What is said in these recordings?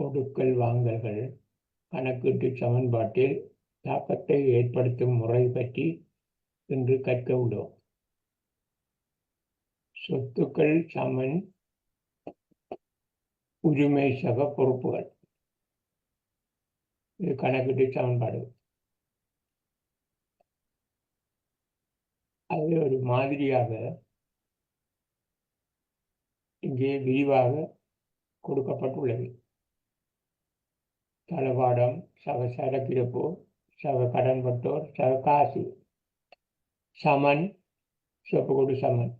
கொடுக்கல் வாங்கல்கள் கணக்கீட்டு சமன்பாட்டில் தாக்கத்தை ஏற்படுத்தும் முறை பற்றி இன்று கற்க உள்ளோம். சொத்துக்கள் சமன் உரிமை சக பொறுப்புகள். இது கணக்கீட்டு சமன்பாடு. அது ஒரு மாதிரியாக இங்கே விரிவாக கொடுக்கப்பட்டுள்ளது. தளவாடம் சக சரக்கிருப்பு சக கடன்பட்டோர் சக காசு சமன் சொப்புக்கொடு சமன்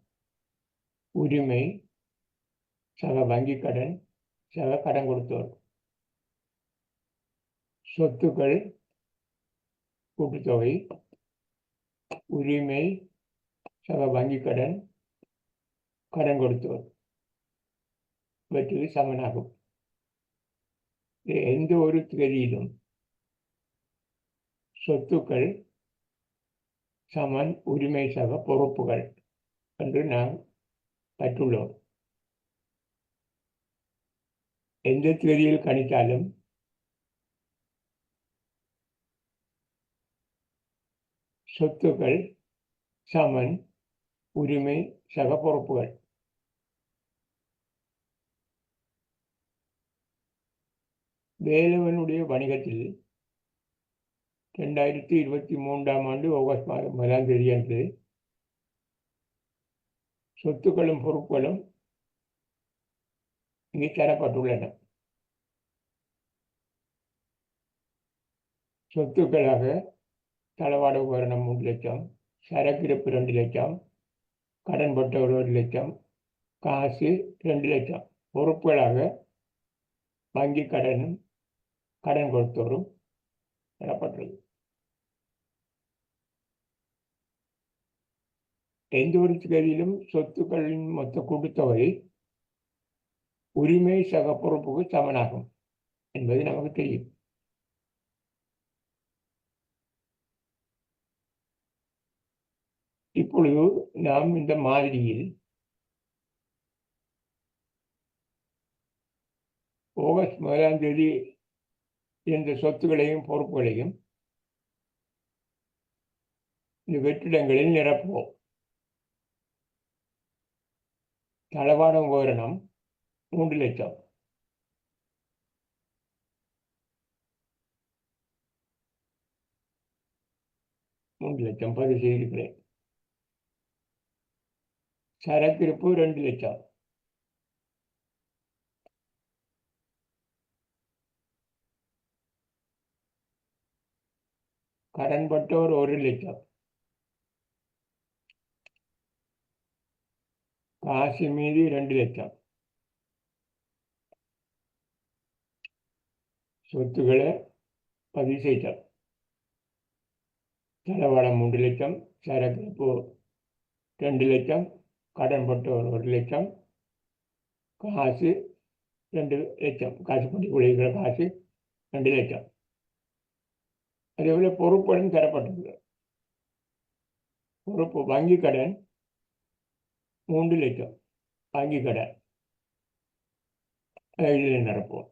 உரிமை சக வங்கி கடன் சக கடன் கொடுத்தோர் சொத்துக்கள் கூட்டுத்தொகை உரிமை சக வங்கி கடன் கடன் கொடுத்தோர் இவற்றுக்கு சமனாகும். எந்த ஒரு திகதியிலும் சொத்துக்கள் சமன் உரிமை சக பொறுப்புகள் என்று நாம் கற்றுள்ளோம். எந்த திகதியில் கணித்தாலும் சொத்துக்கள் சமன் உரிமை சக பொறுப்புகள். வேலவனுடைய வணிகத்தில் 2023 ஆகஸ்ட் மாதம் 1 அன்று சொத்துக்களும் பொறுப்புகளும் இங்கே தரப்பட்டுள்ளன. சொத்துக்களாக தளவாட உபகரணம் 3 லட்சம், சரக்கிருப்பு 2 லட்சம், கடன்பட்டோர் 1 லட்சம், காசு 2 லட்சம். பொறுப்புகளாக வங்கி கடனும் கடன் கொடுத்தோரும் தரப்பட்டுள்ளது. எந்த ஒரு திகதியிலும் சொத்துக்களின் மொத்த கூட்டுத்தொகை உரிமை சக பொறுப்புக்கு சமனாகும் என்பது நமக்கு தெரியும். இப்பொழுது நாம் இந்த மாதிரியில் ஆகஸ்ட் 1 இந்த சொத்துக்களையும் பொறுப்புகளையும் இந்த வெற்றிடங்களில் நிரப்புவோம். தளவாட உபகரணம் 3 லட்சம், பதிவு செய்திருக்கிறேன். சரக்கிருப்பு 2 லட்சம், கடன்பட்டோர் 1 லட்சம், காசு மீதி 2 லட்சம். சொத்துக்களை பதிவு செய்தோம். தளவாடம் 3 லட்சம், சரக்கிருப்பு 2 லட்சம், கடன்பட்டோர் 1 லட்சம், காசு 2 லட்சம். காசு பட்டி உழைக்கிற காசு 2 லட்சம். அதேபோல பொறுப்புகளும் தரப்பட்டுள்ளது. பொறுப்பு வங்கி கடன் 3 லட்சம், வங்கி கடன் இதில் நிரப்புவோம்.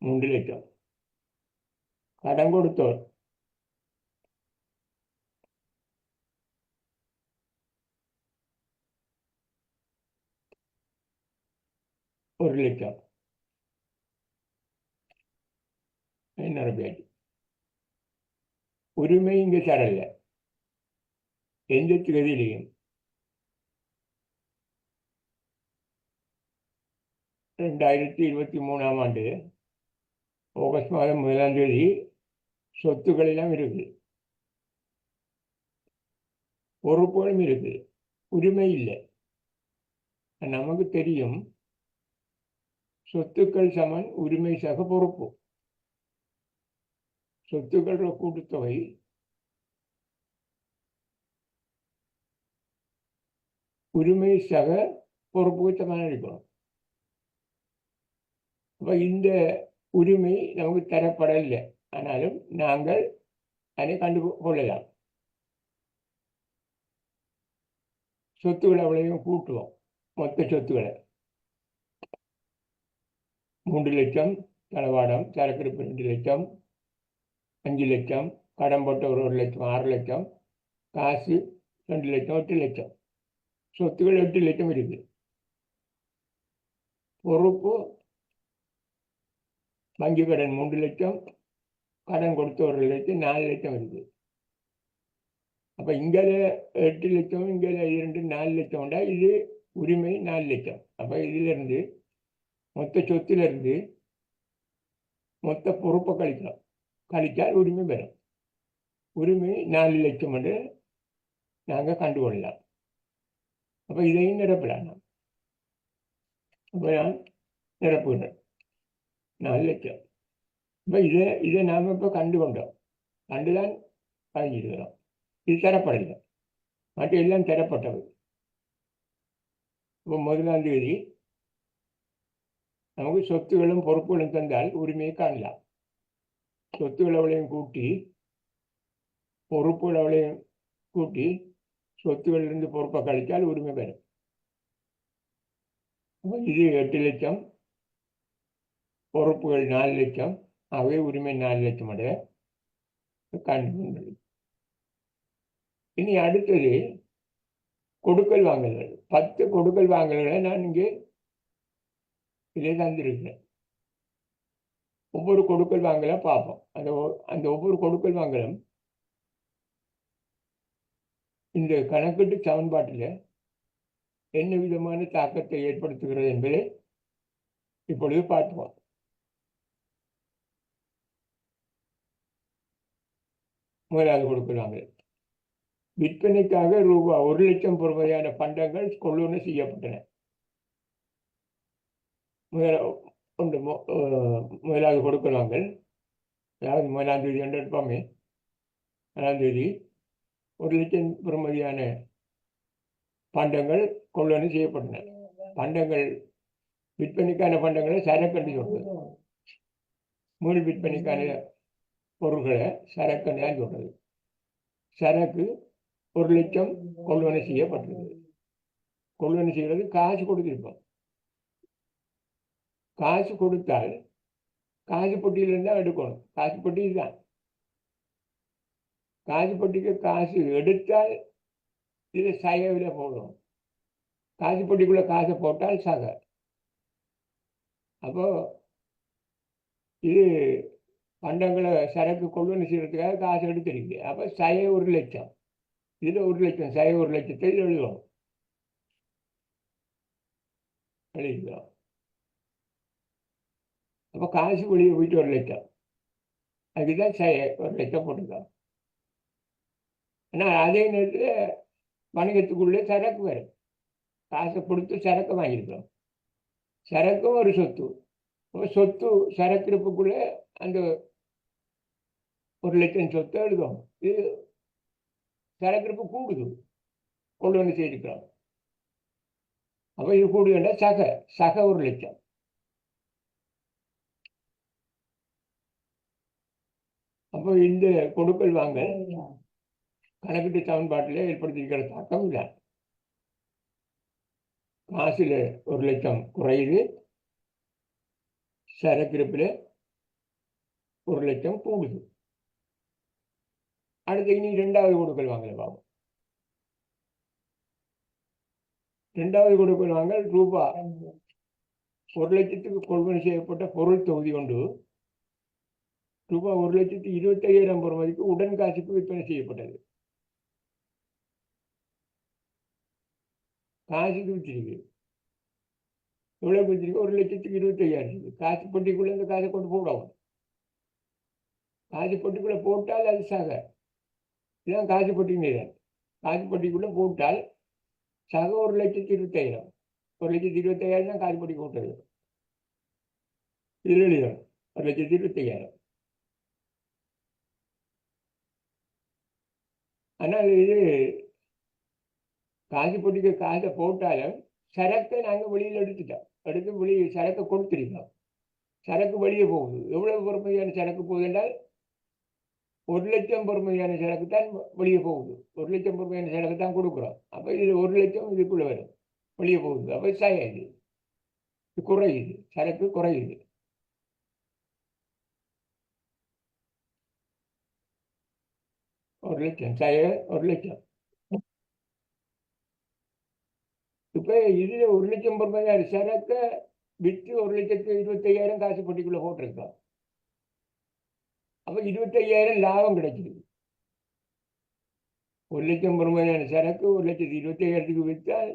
3 லட்சம். கடன் கொடுத்தோர் ஒரு லட்சம் நிரப்பியாச்சு. உரிமை இங்கே தரல. எந்த திகதியிலையும் 2023 ஆகஸ்ட் மாதம் 1 சொத்துக்கள் எல்லாம் இருக்குது, பொறுப்புகளும் இருக்குது, உரிமை இல்லை. நமக்கு தெரியும் சொத்துக்கள் சமன் உரிமை சக பொறுப்பு. சொத்துக்களோட கூட்டுத்தொகை உரிமை சக பொறுப்புக்கு சமன் இருக்கணும். அப்ப இந்த உரிமை நமக்கு தரப்படவில்லை, ஆனாலும் நாங்கள் அதை கண்டுகொள்ளலாம். சொத்துக்களை அவ்வளவையும் கூட்டுவோம், மொத்த சொத்துக்களை. 3 லட்சம் தளவாடம், சரக்கிருப்பு 2 லட்சம், 5 லட்சம், கடன் போட்ட ஒரு 1 லட்சம், 6 லட்சம், காசு 2 லட்சம், 8 லட்சம். சொத்துக்கள் 8 லட்சம் இருக்கு. பொறுப்பு வங்கி கடன் 3 லட்சம், கடன் கொடுத்த 1 லட்சம், 4 லட்சம் இருக்கு. அப்போ இங்கே 8 லட்சம், இங்கே 2, 4 லட்சம் உண்டா, இது உரிமை 4 லட்சம். அப்போ இதிலிருந்து மொத்த சொத்திலிருந்து மொத்த பொறுப்பை கழிக்கலாம். கழித்தால் உரிமை பெறும். உரிமை 4 லட்சம் என்று நாங்கள் கண்டுகொள்ளலாம். அப்போ இதையும் நிரப்பலாம். அப்போ நான் நிரப்புகிறேன் 4 லட்சம். இப்போ இதை நாம் இப்போ கண்டுகொண்டோம். கண்டுதான் பதிஞ்சிருக்கிறோம். இது தரப்படலை. மற்ற எல்லாம் தரப்பட்டவை. இப்போ 1ஆம் தேதி நமக்கு சொத்துகளும் பொறுப்புகளும் தந்தால் உரிமையை காணலாம். சொத்துக்கள் அவளையும் கூட்டி பொறுப்புகள் அவளையும் கூட்டி சொத்துகளிலிருந்து பொறுப்பை கழித்தால் உரிமை பெறும். இது 8 லட்சம், பொறுப்புகள் 4 லட்சம், ஆகவே உரிமை 4 லட்சம் அடைய கண்டுகொண்டது. இனி அடுத்தது கொடுக்கல் வாங்கல்கள். 10 கொடுக்கல் வாங்கல்களை நான் இங்கே இதை தந்திருக்கிறேன். ஒவ்வொரு கொடுக்கல் வாங்கலை பார்ப்போம். அந்த ஒவ்வொரு கொடுக்கல் வாங்கலும் இந்த கணக்கீட்டு சமன்பாட்டில் என்ன விதமான தாக்கத்தை ஏற்படுத்துகிறது என்பதை இப்பொழுது பார்த்துவோம். முதலாவது கொடுக்கல் வாங்கல். விற்பனைக்காக ரூபாய் 1 லட்சம் பொறுமையான பண்டங்கள் கொள்வனவு செய்யப்பட்டன. முதலாவது கொடுக்கல் வாங்கல், அதாவது 1ஆம் தேதி என்று இருப்போமே, 1ஆம் தேதி 1 லட்சம் பெறுமதியான பண்டங்கள் கொள்வனவு செய்யப்பட்டன. பண்டங்கள் விற்பனைக்கான பண்டங்களை சரக்கு சொல்றது. மூணு விற்பனைக்கான பொருட்களை சரக்கு தான் சொல்றது. சரக்கு 1 லட்சம் கொள்வனவு செய்யப்பட்டது. கொள்வனவு செய்கிறது காசு கொடுத்திருப்போம். காசு கொடுத்தால் காசு பொட்டியிலிருந்து தான் எடுக்கணும். காசு பொட்டி இதுதான். காசு பொட்டிக்கு காசு எடுத்தால் இது சகவில் போடும். காசு பொட்டிக்குள்ள காசை போட்டால் சக. அப்போ இது பண்டங்களை சரக்கு கொள்வனவு செய்யறதுக்காக காசு எடுத்திருக்கு. அப்போ சய 1 லட்சம், இதில் 1 லட்சம், சய 1 லட்சத்தை எழுதுவோம். எழுதிக்கிறோம். அப்போ காசு வெளியே போயிட்டு 1 லட்சம், அதுக்குதான் சய 1 லட்சம் போட்டுருக்கோம். ஆனால் அதே நேரத்தில் வணிகத்துக்குள்ளே சரக்கு வரும். காசை கொடுத்து சரக்கு வாங்கியிருக்கிறோம். சரக்கும் ஒரு சொத்து. சொத்து சரக்கு இருப்புக்குள்ளே அந்த 1 லட்சம் சொத்தை எழுதும். இது சரக்கு இருப்பு கூடுது, கொள்வனவு செய்திருக்கிறோம். அப்போ இது கூடுதா சக 1 லட்சம். அப்போ இந்த கொடுக்கல் வாங்க கணக்கீட்டு சமன்பாட்டில் ஏற்படுத்தியிருக்கிற தாக்கம் இல்லை. காசில் 1 லட்சம் குறையுது, சரக்கிருப்பில் 1 லட்சம் கூடுது. அடுத்து இனி 2வது கொடுக்கல் வாங்கல பார்ப்போம். 2வது கொடுக்கல் வாங்கல் ரூபாய் 1 லட்சத்துக்கு கொள்வனவு செய்யப்பட்ட பொருள் தொகுதி கொண்டு ரூபாய் 1,25,000 பெறுமதிக்கு உடன் காசுக்கு விற்பனை செய்யப்பட்டது. காசுக்கு விற்றிருக்கு. எவ்வளவு விற்றிருக்கு? 1,25,000. காசு பொட்டிக்குள்ள இந்த காசை கொண்டு போடவும். காசு பொட்டிக்குள்ள போட்டால் அது சக. இதுதான் காசு பொட்டி நேரம். காசு பொட்டிக்குள்ள போட்டால் சக 1,25,000. 1,25,000 தான் காசு பொட்டி போட்டது. இதில் எழுதணும் 1,25,000. ஆனால் இது காசு பொட்டிக்கு காசை போட்டாலும் சரக்கை நாங்கள் வெளியில் எடுத்து வெளியே சரக்கை கொடுத்துருக்கோம். சரக்கு வெளியே போகுது. எவ்வளவு பொறுமையான சரக்கு போகுது என்றால் 1 லட்சம் பொறுமையான சரக்கு தான் வெளியே போகுது. 1 லட்சம் பொறுமையான சரக்கு தான் கொடுக்குறோம். அப்போ இது 1 லட்சம் இதுக்குள்ள வரும், வெளியே போகுது. அப்போ சாயாது, குறையுது, சரக்கு குறையுது. 1 லட்சம், சய 1 லட்சம். இப்போ இதில் 1 லட்சம் ரூபாய் சரக்க விற்று 1,25,000 காசு பொட்டிக்குள்ளே போட்டிருக்கோம். அப்போ 25,000 லாபம் கிடைச்சிது. 1 லட்சம் ரூபாயான சரக்கு 1,25,000 விற்றால்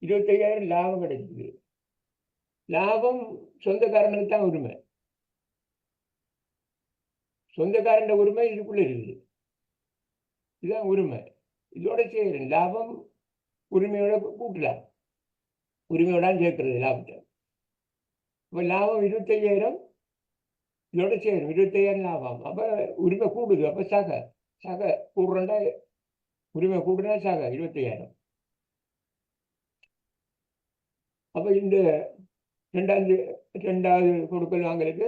25,000 லாபம் கிடைச்சிது. லாபம் சொந்தக்காரனுக்கு தான் உரிமை. சொந்தக்காரன் உரிமை இதுக்குள்ள இருக்குது. இதுதான் உரிமை. இதோட செய்கிறேன் லாபம் உரிமையோட கூட்டலாம். உரிமையோட சேர்க்கிறது லாபத்தை. இப்போ லாபம் 25,000 இதோட செய்யணும். 25,000 லாபம். அப்போ உரிமை கூடுது. அப்போ சக கூடுறா உரிமை கூடுனா சக 25,000. அப்போ இந்த ரெண்டாவது கொடுக்கல் வாங்கலுக்கு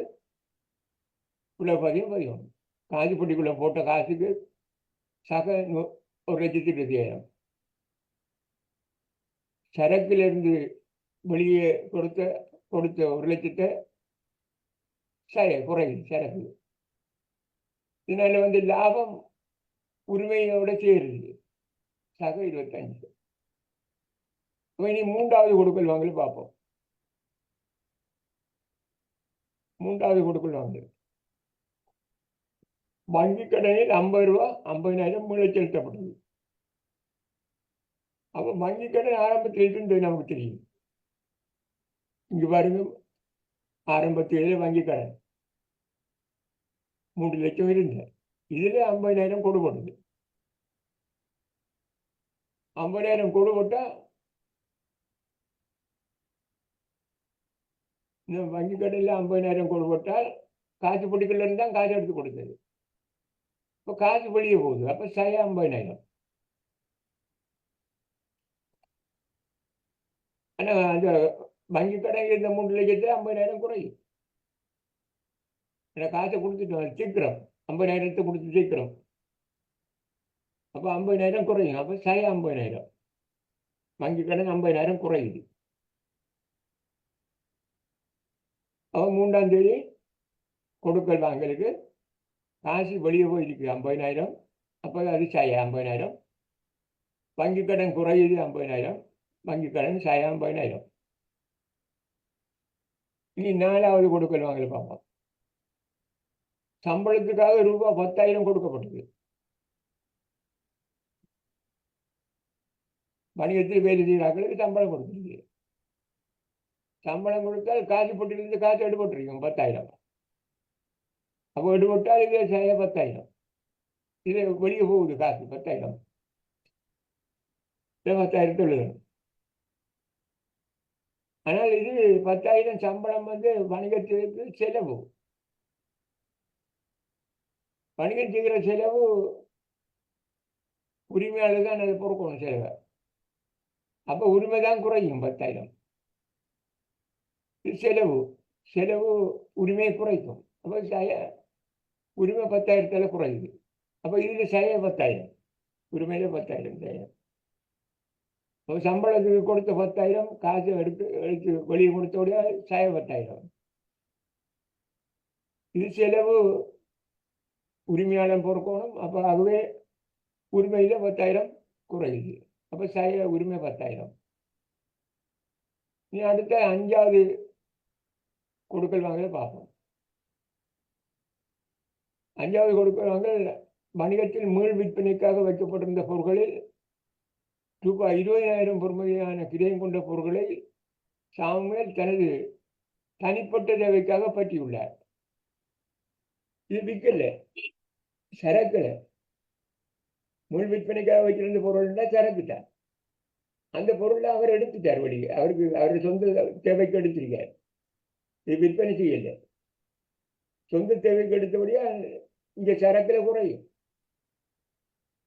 உள்ள பதியும் காசு பொட்டிக்குள்ளே போட்ட காசுக்கு சக 1,20,000. சரக்கிலிருந்து வெளியே கொடுத்த 1 லட்சத்தை குறையுது சரக்கு. இதனால லாபம் உரிமையோட சேருது சக 25. இனி 3வது கொடுக்கல் வாங்கல் பார்ப்போம். 3வது கொடுக்கல் வாங்கல் வங்கி கடனில் 50 ரூபா 50,000 மீள செலுத்தப்பட்டது. அப்போ வங்கி கடன் ஆரம்பத்தில் இருந்தது நமக்கு தெரியும். இங்கு பாருங்க, ஆரம்பத்தில் வங்கி கடன் 3 லட்சம் இருந்தது. இதில் 50,000 கொடுபடுது. 50,000 கொடுபட்டால் இந்த வங்கி கடையில் 50,000 கொடுபட்டால் காசு பொட்டிக்குள்ள இருந்தால் காசு எடுத்து கொடுத்தது. இப்போ காசு வெளியே போகுது. அப்போ 50,000. ஆனால் அந்த வங்கி கடையில் இருந்த 3 லட்சத்தில் 50,000 குறையும். ஏன்னா காசை கொடுத்துட்டோம் சீக்கிரம், 50,000 கொடுத்து சீக்கிரம். அப்போ 50,000 குறையும். அப்போ 50,000 வங்கி கடன் 50,000 குறையுது. அப்போ 3ஆம் தேதி கொடுக்கல் வாங்கலுக்கு காசு வெளியே போயிருக்கு 50,000. அப்போ அது 50,000. வங்கி கடன் குறையுது 50,000. வங்கி கடன் 50,000. இனி 4வது கொடுக்கல் வாங்கல் பார்ப்போம். சம்பளத்துக்காக ரூபாய் 10,000 கொடுக்கப்பட்டது. வணிகத்தில் வேலை செய்கிறார்களுக்கு சம்பளம் கொடுத்துருக்கு. சம்பளம் கொடுத்தால் காசு பொட்டிலிருந்து காசு எடுபட்டுருக்கும் 10,000. அப்போ எடுபட்டால் இது 10,000. இது வெளியே போகுது காசு 10,000. 10,000 எழுதணும். ஆனால் இது 10,000 சம்பளம் வணிகத்திற்கு செலவு. வணிகம் செய்கிற செலவு உரிமையாளர் தான் அதை பொறுக்கணும் செலவை. அப்போ உரிமை தான் குறையும் 10,000. இது செலவு உரிமையை குறைக்கும். அப்போ உரிமை 10,000 குறையுது. அப்போ இதில் 10,000 உரிமையில 10,000. அப்போ சம்பளத்துக்கு கொடுத்த 10,000 காசு எடுத்து வெளியே கொடுத்தோடைய 10,000. இது செலவு உரிமையாளர் பொறுக்கணும். அப்போ அதுவே உரிமையில 10,000 குறையுது. அப்போ உரிமை 10,000. நீ அடுத்த 5வது கொடுக்கல் வாங்கல பார்ப்போம். 5வது கொடுக்கல் வாங்கல் வணிகத்தில் மீள் விற்பனைக்காக வைக்கப்பட்டிருந்த பொருட்களில் ரூபாய் 20,000 பொறுமதியான கிரயம் கொண்ட பொருட்களை சாமுவேல் தனது தனிப்பட்ட தேவைக்காக பற்றியுள்ளார். இது விற்கல, சரக்குல. மீள் விற்பனைக்காக வைத்திருந்த பொருள்னா சரக்குட்டார். அந்த பொருளை அவர் எடுத்துட்டார் வெளியே. அவருக்கு சொந்த தேவைக்கு எடுத்திருக்கார். இது விற்பனை செய்யல. சொந்த தேவைக்கு எடுத்தபடியா இங்க சரக்குல குறையும்,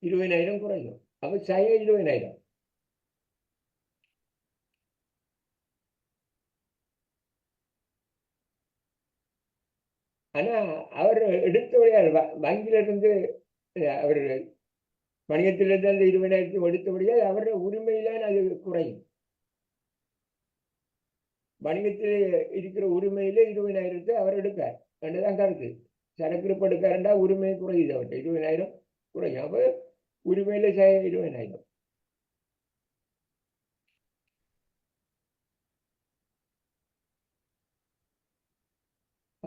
20,000 குறையும். அப்ப 20,000. ஆனா அவர் எடுத்தபடியா வங்கியிலிருந்து அவர் வணிகத்திலிருந்து அந்த 20,000 எடுத்தபடியா அவருடைய உரிமையிலான அது குறையும். வணிகத்தில் இருக்கிற உரிமையில 20,000 அவர் எடுக்கார். ரெண்டுதான் கருத்து. சரக்கு எடுக்காருண்டா உரிமை குறையுது. அவர்கிட்ட 20,000 குறையும். அப்போ உரிமையில 20,000.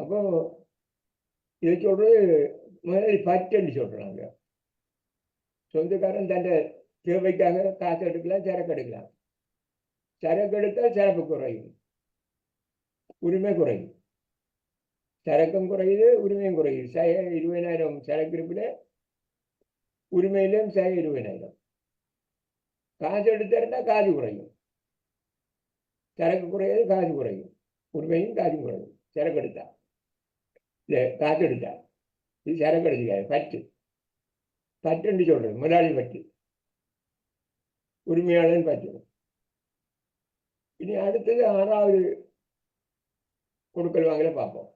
அப்போ இதை சொல்றது முதலாளி பற்றுன்னு சொல்றாங்க. சொந்தக்காரன் தன் தேவைக்காக காசு எடுக்கலாம், சரக்கு எடுக்கலாம். சரக்கு எடுத்தால் சரக்கு குறையும், உரிமை குறையும். சரக்கும் குறையுது, உரிமையும் குறையுது. 20,000 சரக்கு இருப்பிட உரிமையிலும் 20,000. காசு எடுத்தா காசு குறையும், சரக்கு குறையாது, காசு குறையும், உரிமையும் காசும் குறையும். சரக்கு எடுத்தா இல்லை, காசு எடுத்தா. இது சரக்கு எடுத்துக்காது, பற்று. பற்றுன்னு சொல்றது முதலாளி பற்று, உரிமையாளன் பற்று. இனி அடுத்தது 6வது கொடுக்கல் வாங்கல பார்ப்போம்.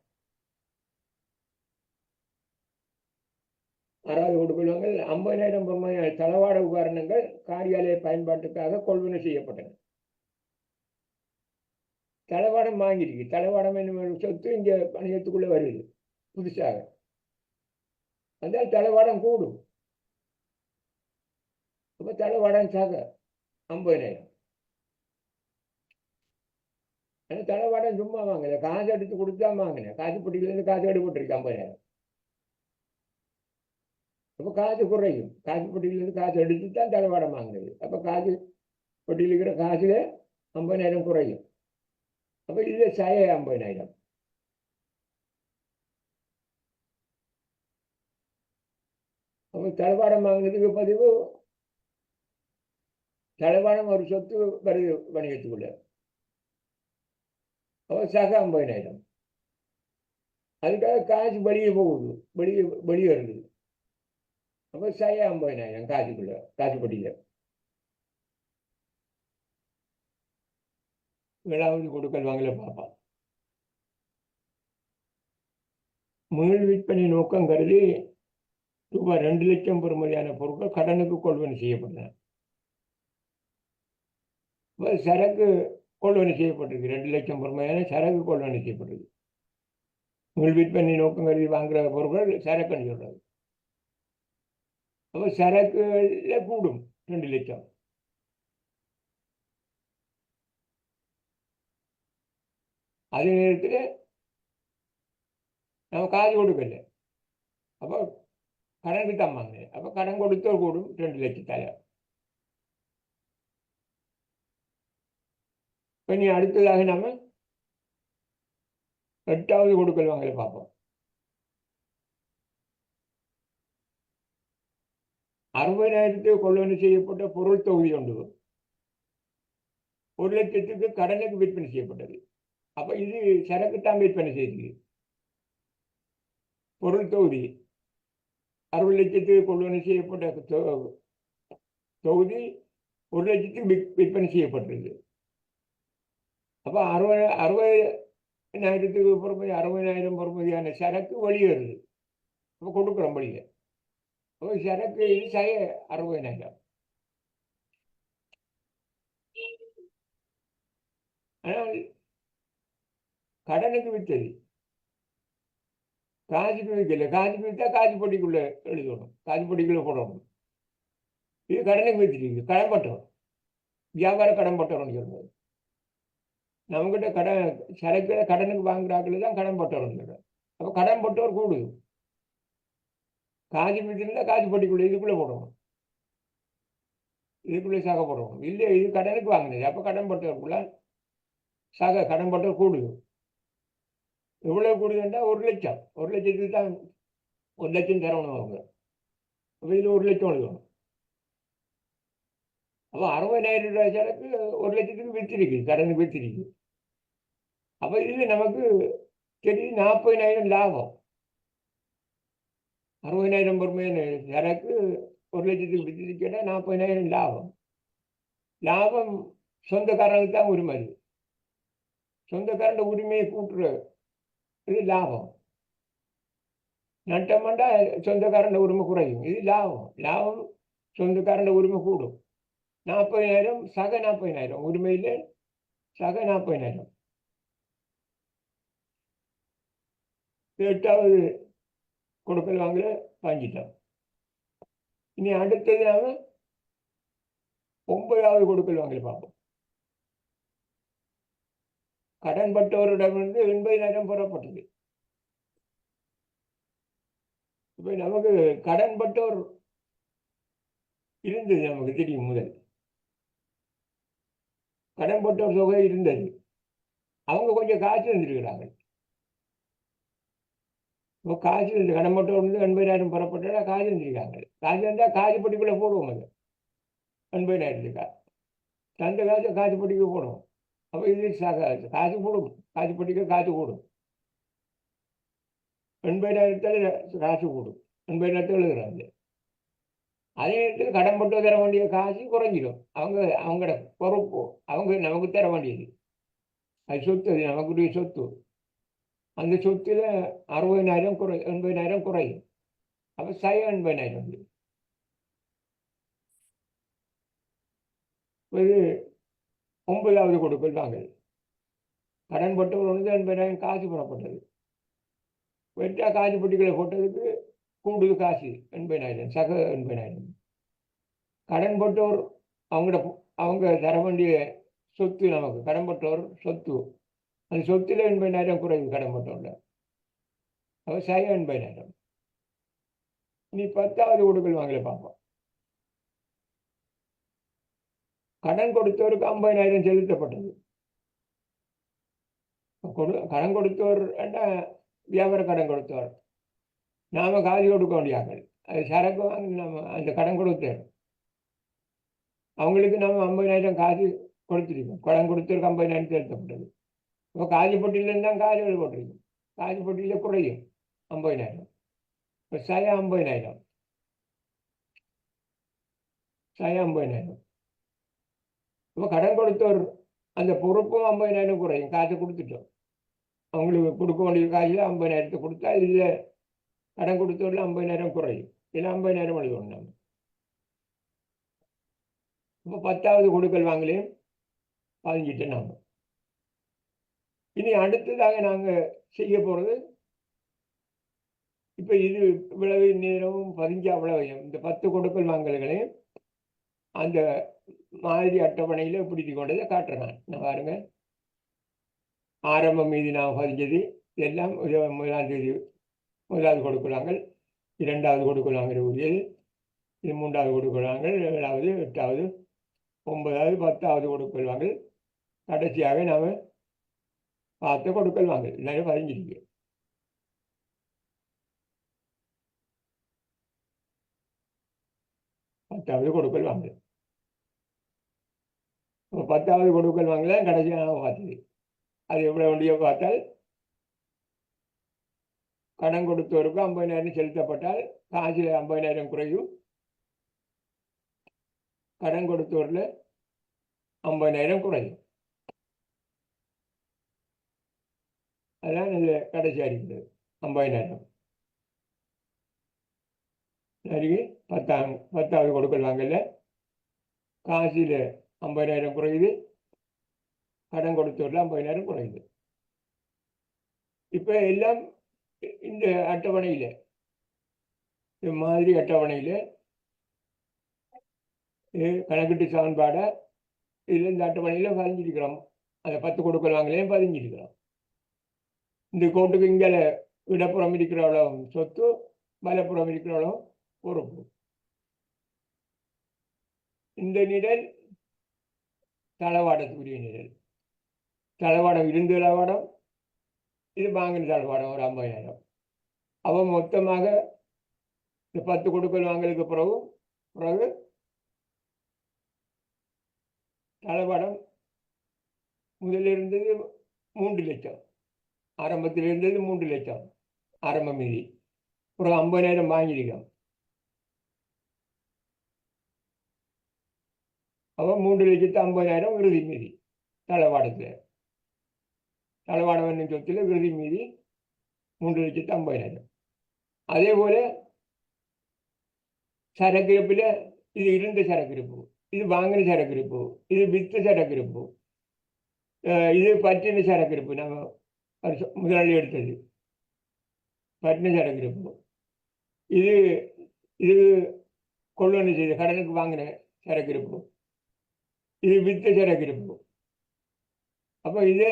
6வது கொடுக்கல் வாங்கல் 50,000 பொறுமையான தளவாட உபகரணங்கள் காரியாலய பயன்பாட்டுக்காக கொள்வனை செய்யப்பட்டன. தளவாடம் வாங்கியிருக்கு. தளவாடம் என்ன சொத்து இங்கே பணியத்துக்குள்ள வருது புதுசாக. அதனால் தளவாடம் கூடும். அப்போ தளவாடம் சாக 50,000. ஆனால் தளவாடம் சும்மா வாங்கல, காசு எடுத்து கொடுத்தா வாங்கினேன். காசு பொட்டியிலேருந்து காசு எடுப்பட்டிருக்கு 50,000. அப்போ காசு குறையும். காசு பொட்டியிலேருந்து காசு எடுத்து தான் தளவாடம் வாங்கினது. அப்போ காசு பொட்டியில் இருக்கிற காசுல 50,000 குறையும். அப்போ இதில் 50,000. அப்போ தளவாடம் வாங்கினதுக்கு பதிவு தளவாடம் ஒரு சொத்து வருது வணிகத்துக்குள்ள. அப்போ சக 50,000. அதுக்காக காசு வெளியே போகுது, வெளியே வருது. அப்போ 50,000 காசுக்குள்ள, காசு பொட்டியில். 7வது கொடுக்கல் வாங்கல பார்ப்போம். மீள் விற்பனை நோக்கம் கருதி ரூபாய் 2,00,000 பெறுமதியான பொருட்கள் கடனுக்கு கொள்வனை செய்யப்பட்டன. சரக்கு கொள்வனை செய்யப்பட்டிருக்கு. 2,00,000 பெறுமதியான சரக்கு கொள்வனை செய்யப்பட்டிருக்கு. மீள் விற்பனை நோக்கம் கருதி வாங்குற பொருட்கள் சரக்குன்னு சொல்றது. அப்போ சரக்குல கூடும் 2,00,000. அதே நேரத்தில் நம்ம காசு கொடுக்கல, அப்போ கடனுக்கு தான் வாங்கினேன். அப்போ கடன் கொடுத்தோ கூடும் 2,00,000. இப்போ நீ அடுத்ததாக நம்ம 8வது கொடுக்கல் வாங்கல பார்ப்போம். 60,000 கொள்வனை செய்யப்பட்ட பொருள் தொகுதி உண்டு 1,00,000 கடனுக்கு விற்பனை செய்யப்பட்டது. அப்போ இது சரக்குத்தான் விற்பனை செய்யுது. பொருள் தொகுதி 60,000 கொள்வனை செய்யப்பட்ட தொகுதி 1,00,000 விற்பனை செய்யப்பட்டிருக்கு. அப்போ 60,000 பொறுமதி 60,000 பொறுமதியான சரக்கு வெளியேறுது. அப்போ கொடுக்குறோம் வெளியே. அப்போ சரக்கு இது 60,000. ஆனால் கடனுக்கு விற்றது, காசுக்கு விற்கல. காசுக்கு விற்றா காசு பொட்டிக்குள்ள எழுதணும், காசு பொட்டிக்குள்ள போடணும். இது கடனுக்கு விற்றுருக்கு, கடன் பட்டோம், வியாபார கடன் பட்டோம்னு சொல்றது. நம்மகிட்ட கடன் சரக்குல கடனுக்கு வாங்குறாக்கள் தான் கடன் பட்டோம்னு சொல்றோம். அப்போ கடன் பட்டோர் கூடுது. காசு விற்றுருந்தா காசு பொட்டிக்குள்ள இதுக்குள்ள போடணும், இதுக்குள்ளே சக போடணும். இல்லை இது கடனுக்கு வாங்கினது, அப்போ கடன் பட்டோருக்குள்ள சக கடன் பட்டோர் கூடுது. எவ்வளவு கூடுதுன்னா 1,00,000. 1,00,000 தான் 1,00,000 தரணும் அவங்க. அப்போ இதில் 1,00,000 எழுதணும். அப்போ 60,000 ரூபாய் சரக்கு 1,00,000 விற்றுருக்கு, கடனுக்கு விற்றுருக்கு. அப்போ இதில் நமக்கு தெரியுது 40,000 லாபம். 60,000 பொறுமையான சரக்கு 1,00,000 விற்றுருக்கேன்னா 40,000 லாபம். லாபம் சொந்தக்காரனுக்கு தான் உரிமை. சொந்தக்காரன் உரிமையை கூட்டுற இது லாபம். நட்டமாண்டா சொந்தக்காரன் உரிமை குறையும், இது லாபம். லாபம் சொந்தக்காரன் உரிமை கூடும். 40,000 சக 40,000 உரிமையில் சக 40,000. 8வது கொடுக்கல் வாங்கல வாங்கிட்டோம். இனி அடுத்தது நாம 9வது கொடுக்கல் வாங்கல் பார்ப்போம். கடன்பட்டவரிடமிருந்து 80,000 பெறப்பட்டது. இப்ப நமக்கு கடன்பட்டோர் இருந்தது, நமக்கு தெரியும். முதல் கடன்பட்டோர் தொகை இருந்தது. அவங்க கொஞ்சம் காசு தந்திருக்கிறாங்க. இப்போ காசு இந்த கடன்பட்டோர் வந்து 80,000 பெறப்பட்டா காசு தந்திருக்காங்க. காசு தந்தால் காசு பட்டிக்குள்ளே போடுவோம். அது 80,000 தந்த காசு காசு பட்டிக்கு போடுவோம். அப்போ இது காசு போடும், காசு பட்டிக்கு காசு கூடும். 80,000 காசு கூடும், 80,000 எழுதுறாங்க. அதே நேரத்தில் கடன்பட்டு தர வேண்டிய காசு குறைஞ்சிடும். அவங்களோட பொறுப்பு, அவங்க நமக்கு தர வேண்டியது. அது சொத்து, அது நமக்குரிய சொத்து. அந்த சொத்துல 60,000 80,000 குறையும். அப்போ 80,000. இது 9வது கொடுக்கல் வாங்கல். கடன்பட்டவர் வந்து 80,000 காசு பெறப்பட்டது. வெட்டா காசு பட்டிகளை போட்டதுக்கு கூடுதல் காசு 80,000, சக 80,000. கடன்பட்டோர் அவங்க தர வேண்டிய சொத்து, நமக்கு கடன்பட்டோர் சொத்து, அந்த சொத்துல 80,000 குறைவு கடன்பட்டோர்ல. அப்போ 80,000. இனி 10வது கொடுக்கல் வாங்கல பார்ப்போம். கடன் கொடுத்தவருக்கு 50,000 செலுத்தப்பட்டது. கடன் கொடுத்தவர் வியாபார கடன் கொடுத்தவர், நாம காசு கொடுக்க வேண்டியார்கள். அது சரக்கு வாங்கி நம்ம அந்த கடன் கொடுத்தார், அவங்களுக்கு நம்ம 50,000 காசு கொடுத்துருக்கோம். கடன் கொடுத்தவருக்கு 50,000 செலுத்தப்பட்டது. இப்போ காசு பொட்டியிலேருந்து தான் காசுகள் போட்டிருக்கும். காசு பொட்டியில் குறையும் 50,000. இப்போ 50,000. 50,000. இப்போ கடன் கொடுத்தவர் அந்த பொறுப்பும் 50,000 குறையும். காசு கொடுத்துட்டோம், அவங்களுக்கு கொடுக்க வேண்டிய காசில் 50,000 கொடுத்தா இதில் கடன் கொடுத்தவரில் 50,000 குறையும். இல்லை 50,000 எழுதணும் நம்ம. இப்போ 10வது கொடுக்கல் வாங்கலையும் பதிஞ்சிட்டோம் நாம. இனி அடுத்ததாக நாங்கள் செய்ய போகிறது, இப்போ இது இவ்வளவு நேரமும் பதிஞ்சா அவ்வளவையும் இந்த 10 கொடுக்கல் வாங்கல்களையும் அந்த மாதிரி அட்டவணையில் பிடித்து கொண்டதை காட்டுறேன் நான். பாருங்க, ஆரம்ப மீதி நாம் பதிஞ்சது எல்லாம் 1ஆம் தேதி 1வது கொடுக்கல் வாங்கல், 2வது கொடுக்கல் வாங்கல் உரியது, இது 3வது கொடுக்கல் வாங்கல், 7வது, 8வது, 9வது, 10வது கொடுக்கல் வாங்கல், கடைசியாக நாம் பார்த்த கொடுக்கல் வாங்கல் எல்லாரும் பதிஞ்சிருக்கு. 10வது கொடுக்கல் வாங்கல். 10வது கொடுக்கல் வாங்கல கடைசியாக நாம் பார்த்தது. அது எவ்வளோ வண்டியை பார்த்தால், கடன் கொடுத்தவருக்கு 50,000 செலுத்தப்பட்டால் காசில் 50,000 குறையும், கடன் கொடுத்தவரில் 50,000 குறையும். அதான் இது கடைசி அடிக்கிறது 50,000. சரி, 10வது கொடுக்கல் வாங்கல காசில் 50,000 குறையுது, கடன் கொடுத்தவரில் 50,000 குறையுது. இப்போ எல்லாம் இந்த அட்டவணையில், இந்த மாதிரி அட்டவணையில் கணக்கிட்டு சமன்பாடை இதில் இந்த அட்டவணையில் பதிஞ்சிருக்கிறோம். அந்த 10 கொடுக்கல் வாங்கலையும் பதிஞ்சிருக்கிறோம். இந்த கோட்டுக்கு இங்கே இடப்புறம் இருக்கிறவளும் சொத்து, வலப்புறம் இருக்கிறவளும் பொறுப்பு. இந்த நிழல் தளவாடத்துக்குரிய நிழல். தளவாடம் இருந்த தளவாடம், இது வாங்கின தளவாடம் ஒரு 50,000. அவ மொத்தமாக இந்த 10 கொடுக்கல் வாங்கலுக்கு பிறகு தளவாடம் முதலில் இருந்தது 3 லட்சம், ஆரம்பத்தில் இருந்தது 3 லட்சம் ஆரம்ப மீதி, ஒரு 50,000 வாங்கியிருக்கோம். அவன் 3,50,000 இறுதி மீதி தளவாடத்தில். தளவாடம் என்னும் சொத்தில் இறுதி மீதி 3,50,000. அதே போல சரக்கிருப்பில் இது இருந்த சரக்கிருப்பு, இது வாங்கின சரக்கிருப்பு, இது வித்த சரக்கிருப்பு, இது பற்றின சரக்கிருப்பு. நம்ம முதலாளி எடுத்தது பற்றின சரக்கிருப்பு. இது கொள்வனை செய்த கடனுக்கு வாங்கின சரக்கு இருப்பு, இது வித்த சரக்கு இருப்பு. அப்போ இதே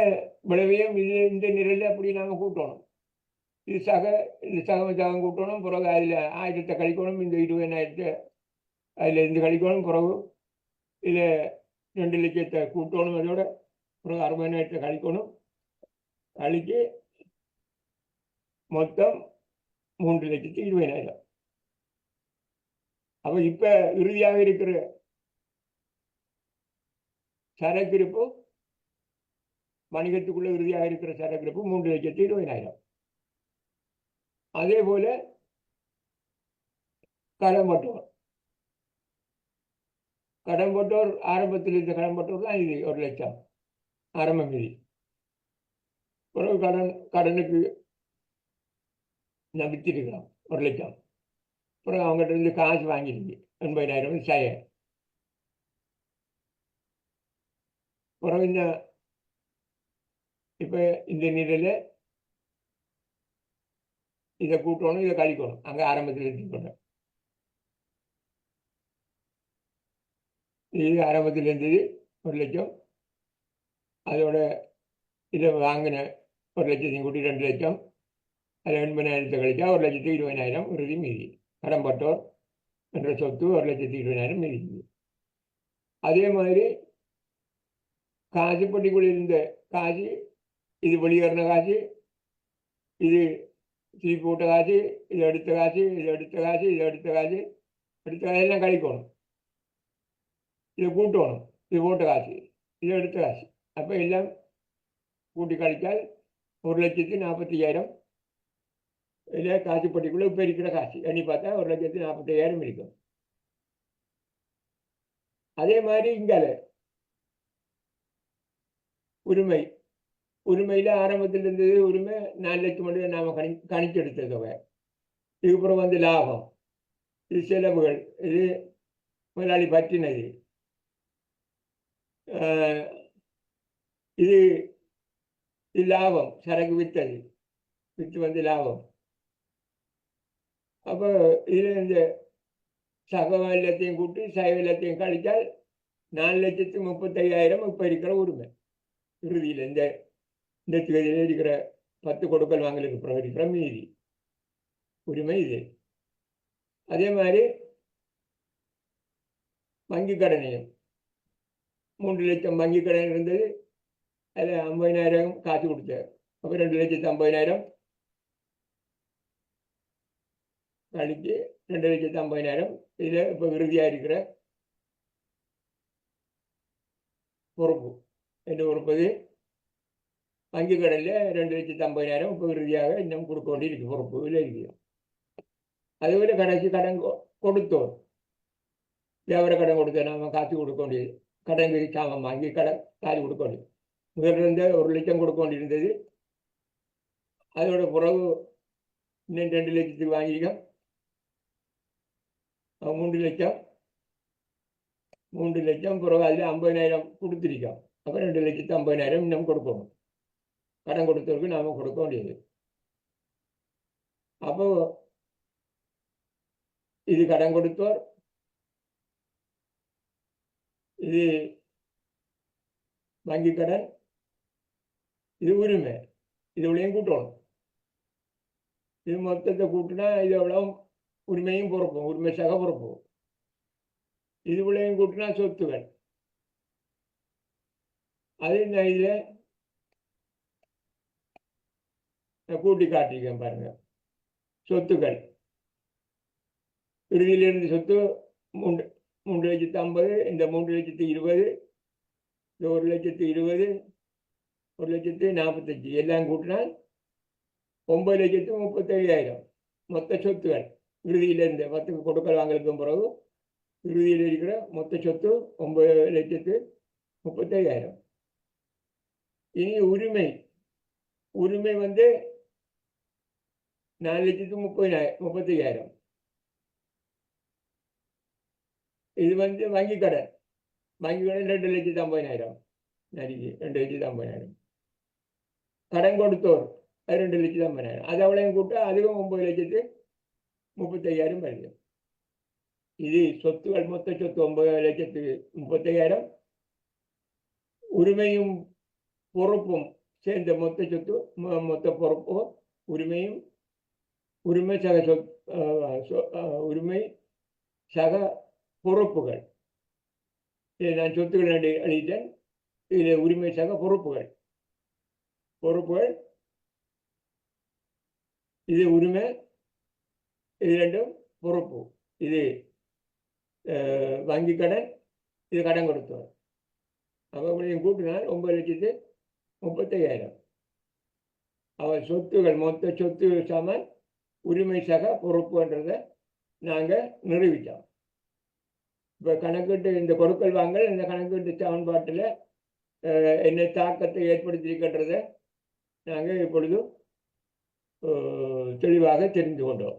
விளைவையும் இது இந்த நிலையில் அப்படி நாங்கள் கூட்டணும். இது இந்த சகம் கூட்டணும். பிறகு அதில் 1000 கழிக்கணும், இந்த 20,000 அதில் இருந்து கழிக்கணும். பிறகு இதில் 2 லட்சத்தை கூட்டணும். அதோட பிறகு 60,000 கழிக்கணும். கழித்து மொத்தம் 3,20,000. அப்போ இப்போ இறுதியாக இருக்கிற சரக்கு இருப்பு, வணிகத்துக்குள்ள இறுதியாக இருக்கிற சரக்கு இருப்பு 3,20,000. அதே போல கடன் போட்டோர் ஆரம்பத்தில் இருந்த கடன் போட்டோர் தான் இது 1,00,000 ஆரம்பம். இது பிறகு கடனுக்கு நான் வித்திருக்கிறோம் 1,00,000. பிறகு அவங்ககிட்ட இருந்து காசு வாங்கியிருக்கு 80,000 சாய. பிறகு இப்போ இந்த நிலையில் இதை கூட்டணும், இதை கழிக்கணும். அங்கே ஆரம்பத்தில் எடுத்துக்கணும். இது ஆரம்பத்தில் இருந்தது 1,00,000. அதோட இதை வாங்கின 1,00,000 கூட்டி 2,00,000. அதில் 80,000 கழிச்சா 1,20,000 இறுதி மீதி. கடன்பட்டோர் என்ற சொத்து 1,20,000 மீதி. அதே மாதிரி காசு பெட்டிக்குள்ள இருந்த காசு, இது வெளியேறின காசு, இது திருப்பி போட்ட காசு, இது எடுத்த காசு, இது எடுத்த காசு, இது எடுத்த காசு, எடுத்த காசெல்லாம் கழிக்கணும். இதை கூட்டணும். இது போட்ட காசு, இது எடுத்த காசு. அப்போ எல்லாம் கூட்டி கழித்தால் 1,40,000 இதில் காசு பெட்டிக்குள்ளே இப்போ இருக்கிற காசு எண்ணி பார்த்தா 1,40,000 இருக்கும். அதே மாதிரி இங்கே உரிமையில் ஆரம்பத்தில் இருந்தது உரிமை 4,00,000 மட்டும் நாம் கணிச்செடுத்த தொகை. இதுக்கப்புறம் வந்து லாபம், இது செலவுகள், இது முதலாளி பற்றினது, இது லாபம், சரக்கு விற்றது, விற்று வந்து லாபம். அப்போ இதில் இந்த சகவாலத்தையும் கூட்டி சைவலத்தையும் கழித்தால் 4,35,000 இப்போ இருக்கிற உரிமை. இறுதியில் இந்த தேதியில் இருக்கிற 10 கொடுக்கல் வாங்கலுக்கு பிறகு இருக்கிற மீதி உரிமை இது. அதே மாதிரி வங்கி கடனையும் 3,00,000 வங்கி கடன் இருந்தது. அதில் 50,000 காசு கொடுத்தார். அப்போ 2,50,000 கழித்து 2,50,000 இதில் இப்போ இறுதியாக இருக்கிற பொறுப்பு என்ன பொறுப்பது? வங்கி கடனில் 2,50,000 இப்போ இறுதியாக இன்னும் கொடுக்க வேண்டியிருக்கு, பொறுப்பு இல்லை இருக்குது. அதுபோல கடைசி கடன் கொடுத்தோம், வியாபார கடன் கொடுத்தோம், நாம் காசு கொடுக்க வேண்டியது, கடன் சாமம் வாங்கி கடன் காசு கொடுக்க வேண்டியது. முதல்ல இருந்த 1,00,000 கொடுக்க வேண்டியிருந்தது. அதோட பிறகு இன்னும் 2,00,000 வாங்கியிருக்கோம். 3,00,000 பிறகு அதில் 50,000 கொடுத்துருக்கோம். அப்போ 2,50,000 இன்னும் கொடுக்கணும். கடன் கொடுத்தவருக்கு நாம் கொடுக்க வேண்டியது. அப்போ இது கடன் கொடுத்தோர், இது வங்கி கடன், இது உரிமை, இது இவ்வளையும் கூட்டணும். இது மொத்தத்தை கூட்டினா இது எவ்வளோ உரிமையும் பொறுப்போம், உரிமை சக பொறுப்போம். இது இவ்வளையும் கூட்டினா சொத்துகள். அது நான் இதில் கூட்டி காட்டியிருக்கேன் பாருங்க. சொத்துக்கள் இறுதியிலிருந்து சொத்து 3,50,000, இந்த 3,20,000, இந்த 1,20,000, 1,45,000 எல்லாம் கூட்டினால் 9,35,000 மொத்த சொத்துகள். இறுதியிலிருந்து 10 கொடுக்கல் வாங்கலுக்கும் பிறகு இறுதியில் இருக்கிற மொத்த சொத்து 9,35,000. இனி உரிமை வந்து 4,35,000. இது வந்து வங்கி கடன் 2,50,000 நடிகை 2,50,000. கடன் கொடுத்தோர் அது 2,50,000. அது அவ்வளோ கூட்ட அதுவும் 9,35,000 வருது. இது சொத்துகள் மொத்த சொத்து 9,35,000, உரிமையும் பொறுப்பும் சேர்ந்த மொத்த சொத்து மொத்த பொறுப்போ உரிமையும் உரிமை சக உரிமை சக பொறுப்புகள். இதை நான் சொத்துக்கள் அளித்தேன். இதில் உரிமை சக பொறுப்புகள் இது உரிமை, இது ரெண்டும் பொறுப்பு. இது வங்கி கடன், இது கடன் கொடுத்தோம். அப்போ கூட்டினால் 9,35,000. அவன் சொத்துகள் மொத்த சொத்து சமன் உரிமை சக பொறுப்புன்றதை நாங்கள் நிரூபித்தோம். இப்போ கணக்கீட்டு இந்த கொடுக்கல் வாங்கல் இந்த கணக்கீட்டு சமன்பாட்டில் என்ன தாக்கத்தை ஏற்படுத்தியிருக்கின்றதை நாங்கள் இப்பொழுது தெளிவாக தெரிந்து கொண்டோம்.